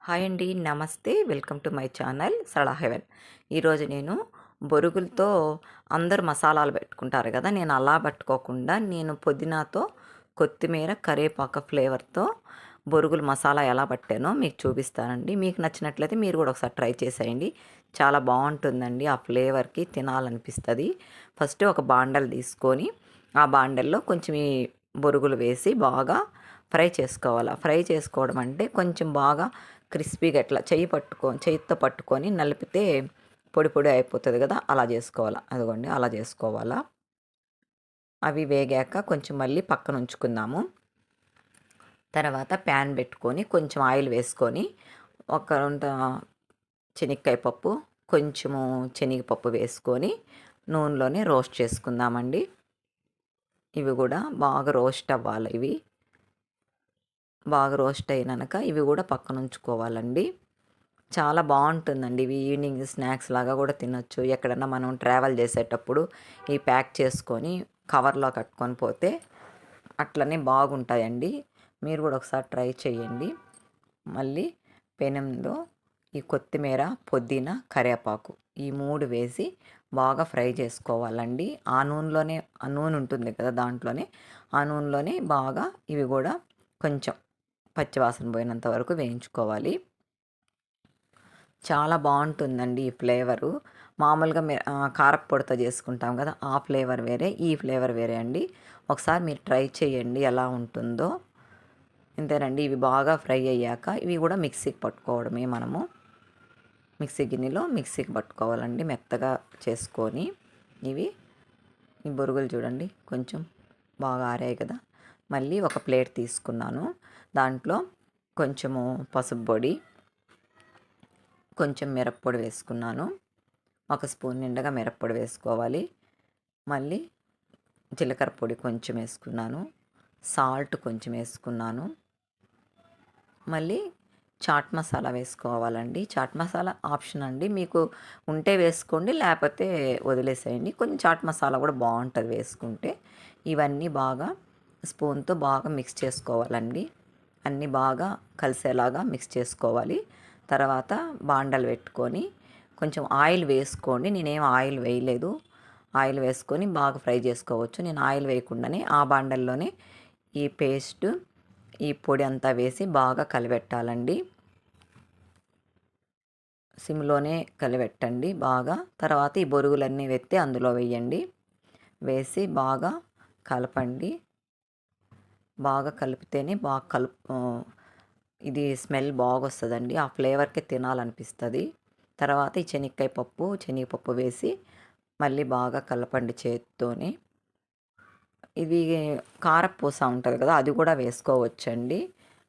Hi అండి. నమస్తే. Welcome to my channel సరళ హెవెన్. ఈరోజు నేను బొరుగులతో అందరూ మసాలాలు పెట్టుకుంటారు కదా! నేను అలా పట్టుకోకుండా నేను పుదీనాతో, కొత్తిమీర, కరివేపాకు ఫ్లేవర్‌తో బొరుగులు మసాలా ఎలా పట్టానో మీకు చూపిస్తానండి. మీకు నచ్చినట్లయితే మీరు కూడా ఒకసారి ట్రై చేసేయండి. చాలా బావుంటుందండి. ఆ ఫ్లేవర్‌కి తినాలనిపిస్తది. ఫస్ట్ ఒక బాండలు తీసుకొని, ఆ బాండల్లో కొంచెం ఈ బొరుగులు వేసి బాగా ఫ్రై చేసుకోవాలి. ఫ్రై చేసుకోవడం అంటే కొంచెం బాగా క్రిస్పీగా ఇట్లా చేయితో పట్టుకొని నలిపితే పొడి పొడి అయిపోతుంది కదా! అలా చేసుకోవాలి. అదిగోండి అలా చేసుకోవాలా. అవి వేగాక కొంచెం మళ్ళీ పక్కన ఉంచుకుందాము. తర్వాత ప్యాన్ పెట్టుకొని కొంచెం ఆయిల్ వేసుకొని ఒక శనక్కాయ పప్పు, కొంచెము శనగపప్పు వేసుకొని నూనెలోనే రోస్ట్ చేసుకుందామండి. ఇవి కూడా బాగా రోస్ట్ అవ్వాలి. ఇవి బాగా రోస్ట్ అయినాక ఇవి కూడా పక్కన ఉంచుకోవాలండి. చాలా బాగుంటుందండి. ఇవి ఈవినింగ్ స్నాక్స్ లాగా కూడా తినొచ్చు. ఎక్కడన్నా మనం ట్రావెల్ చేసేటప్పుడు ఈ ప్యాక్ చేసుకొని కవర్లో కట్టుకొని పోతే అట్లనే బాగుంటాయండి. మీరు కూడా ఒకసారి ట్రై చేయండి. మళ్ళీ పెనంలో ఈ కొత్తిమీర, పుదీనా, కరివేపాకు ఈ 3 వేసి బాగా ఫ్రై చేసుకోవాలండి. ఆ నూనెలోనే ఆ నూనె ఉంటుంది కదా! దాంట్లోనే ఆ నూనెలోనే బాగా ఇవి కూడా కొంచెం పచ్చివాసన పోయినంత వరకు వేయించుకోవాలి. చాలా బాగుంటుందండి ఈ ఫ్లేవరు. మామూలుగా కారప్పొడితో చేసుకుంటాం కదా! ఆ ఫ్లేవర్ వేరే, ఈ ఫ్లేవర్ వేరే అండి. ఒకసారి మీరు ట్రై చేయండి ఎలా ఉంటుందో. ఇంతేనండి. ఇవి బాగా ఫ్రై అయ్యాక ఇవి కూడా మిక్సీకి పట్టుకోవడమే మనము. మిక్సీ గిన్నెలో మిక్సీకి పట్టుకోవాలండి మెత్తగా చేసుకొని. ఇవి ఈ బొరుగులు చూడండి కొంచెం బాగా ఆరాయి కదా! మళ్ళీ ఒక ప్లేట్ తీసుకున్నాను. దాంట్లో కొంచెము పసుపు పొడి, కొంచెం మిరప్పొడి వేసుకున్నాను. ఒక స్పూన్ నిండుగా మిరప్పొడి వేసుకోవాలి. మళ్ళీ జీలకర్ర పొడి కొంచెం వేసుకున్నాను. సాల్ట్ కొంచెం వేసుకున్నాను. మళ్ళీ చాట్ మసాలా వేసుకోవాలండి. చాట్ మసాలా ఆప్షన్ అండి. మీకు ఉంటే వేసుకోండి, లేకపోతే వదిలేసేయండి. కొంచెం చాట్ మసాలా కూడా బాగుంటుంది వేసుకుంటే. ఇవన్నీ బాగా స్పూన్తో బాగా మిక్స్ చేసుకోవాలండి. అన్నీ బాగా కలిసేలాగా మిక్స్ చేసుకోవాలి. తర్వాత బాండలు పెట్టుకొని కొంచెం ఆయిల్ వేసుకోండి. నేనేం ఆయిల్ వేయలేదు. ఆయిల్ వేసుకొని బాగా ఫ్రై చేసుకోవచ్చు. నేను ఆయిల్ వేయకుండానే ఆ బాండల్లోనే ఈ పేస్ట్, ఈ పొడి అంతా వేసి బాగా కలిపెట్టాలండి. సిమ్లోనే కలిపెట్టండి బాగా. తర్వాత ఈ బొరుగులన్నీ వెత్తి అందులో వేయండి. వేసి బాగా కలపండి. బాగా కలిపితేనే ఇది స్మెల్ బాగొస్తుందండి. ఆ ఫ్లేవర్కే తినాలనిపిస్తుంది. తర్వాత ఈ శనగపప్పు వేసి మళ్ళీ బాగా కలపండి చేత్తోని. ఇది కారపూస ఉంటుంది కదా! అది కూడా వేసుకోవచ్చండి.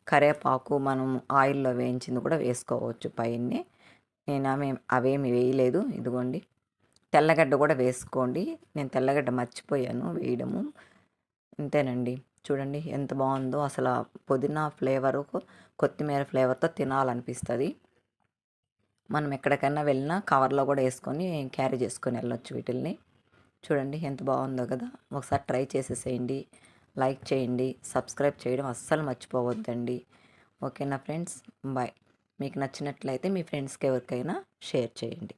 కరివేపాకు మనం ఆయిల్లో వేయించింది కూడా వేసుకోవచ్చు పైనే. నేను అవేమి వేయలేదు. ఇదిగోండి తెల్లగడ్డ కూడా వేసుకోండి. నేను తెల్లగడ్డ మర్చిపోయాను వేయడము. ఇంతేనండి. చూడండి ఎంత బాగుందో అసలు. పుదీనా ఫ్లేవరు, కొత్తిమీర ఫ్లేవర్తో తినాలనిపిస్తుంది. మనం ఎక్కడికైనా వెళ్ళినా కవర్లో కూడా వేసుకొని క్యారీ చేసుకొని వెళ్ళొచ్చు వీటిల్ని. చూడండి ఎంత బాగుందో కదా! ఒకసారి ట్రై చేసేసేయండి. లైక్ చేయండి, సబ్స్క్రైబ్ చేయడం అస్సలు మర్చిపోవద్దండి. ఓకేనా ఫ్రెండ్స్? బాయ్. మీకు నచ్చినట్లయితే మీ ఫ్రెండ్స్కి ఎవరికైనా షేర్ చేయండి.